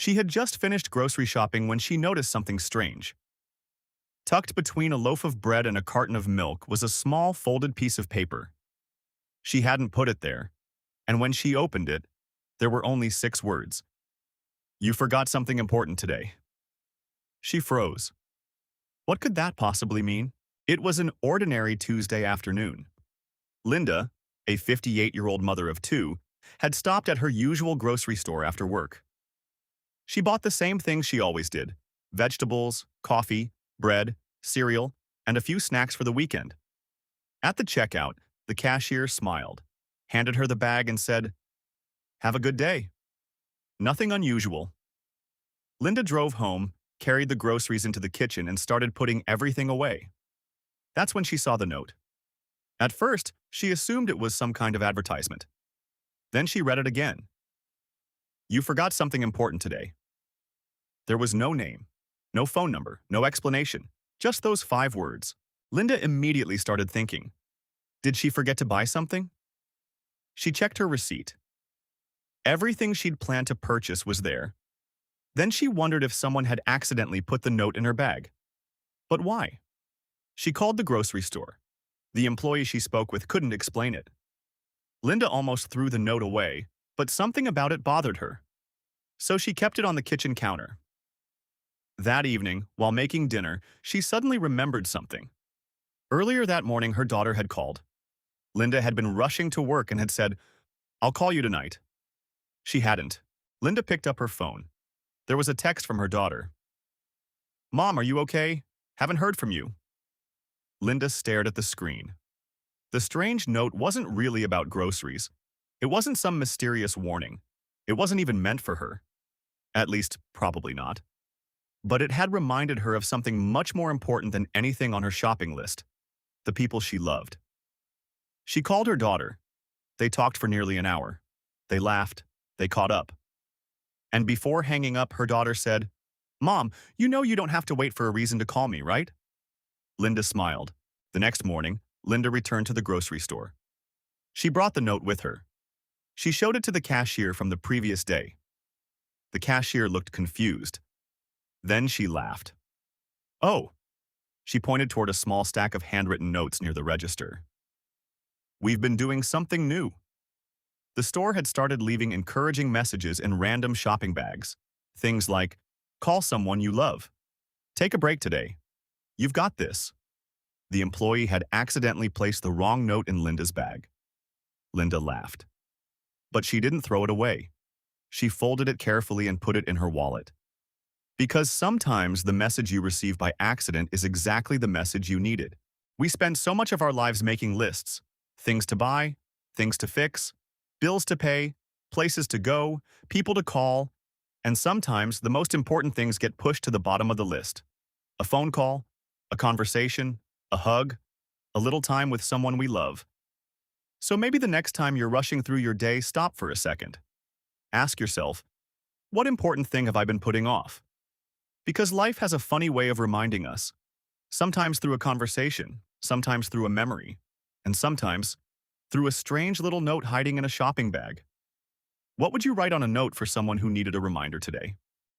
She had just finished grocery shopping when she noticed something strange. Tucked between a loaf of bread and a carton of milk was a small folded piece of paper. She hadn't put it there, and when she opened it, there were only 6 words. "You forgot something important today." She froze. What could that possibly mean? It was an ordinary Tuesday afternoon. Linda, a 58-year-old mother of 2, had stopped at her usual grocery store after work. She bought the same things she always did: vegetables, coffee, bread, cereal, and a few snacks for the weekend. At the checkout, the cashier smiled, handed her the bag and said, "Have a good day." Nothing unusual. Linda drove home, carried the groceries into the kitchen, and started putting everything away. That's when she saw the note. At first, she assumed it was some kind of advertisement. Then she read it again. "You forgot something important today." There was no name, no phone number, no explanation, just those 5 words. Linda immediately started thinking, did she forget to buy something? She checked her receipt. Everything she'd planned to purchase was there. Then she wondered if someone had accidentally put the note in her bag. But why? She called the grocery store. The employee she spoke with couldn't explain it. Linda almost threw the note away, but something about it bothered her. So she kept it on the kitchen counter. That evening, while making dinner, she suddenly remembered something. Earlier that morning, her daughter had called. Linda had been rushing to work and had said, "I'll call you tonight." She hadn't. Linda picked up her phone. There was a text from her daughter. "Mom, are you okay? Haven't heard from you." Linda stared at the screen. The strange note wasn't really about groceries. It wasn't some mysterious warning. It wasn't even meant for her. At least, probably not. But it had reminded her of something much more important than anything on her shopping list: the people she loved. She called her daughter. They talked for nearly an hour. They laughed. They caught up. And before hanging up, her daughter said, "Mom, you know you don't have to wait for a reason to call me, right?" Linda smiled. The next morning, Linda returned to the grocery store. She brought the note with her. She showed it to the cashier from the previous day. The cashier looked confused. Then she laughed. "Oh." She pointed toward a small stack of handwritten notes near the register. "We've been doing something new." The store had started leaving encouraging messages in random shopping bags. Things like, "Call someone you love." "Take a break today." "You've got this." The employee had accidentally placed the wrong note in Linda's bag. Linda laughed. But she didn't throw it away. She folded it carefully and put it in her wallet. Because sometimes the message you receive by accident is exactly the message you needed. We spend so much of our lives making lists: things to buy, things to fix, bills to pay, places to go, people to call, and sometimes the most important things get pushed to the bottom of the list. A phone call, a conversation, a hug, a little time with someone we love. So maybe the next time you're rushing through your day, stop for a second. Ask yourself, what important thing have I been putting off? Because life has a funny way of reminding us, sometimes through a conversation, sometimes through a memory, and sometimes through a strange little note hiding in a shopping bag. What would you write on a note for someone who needed a reminder today?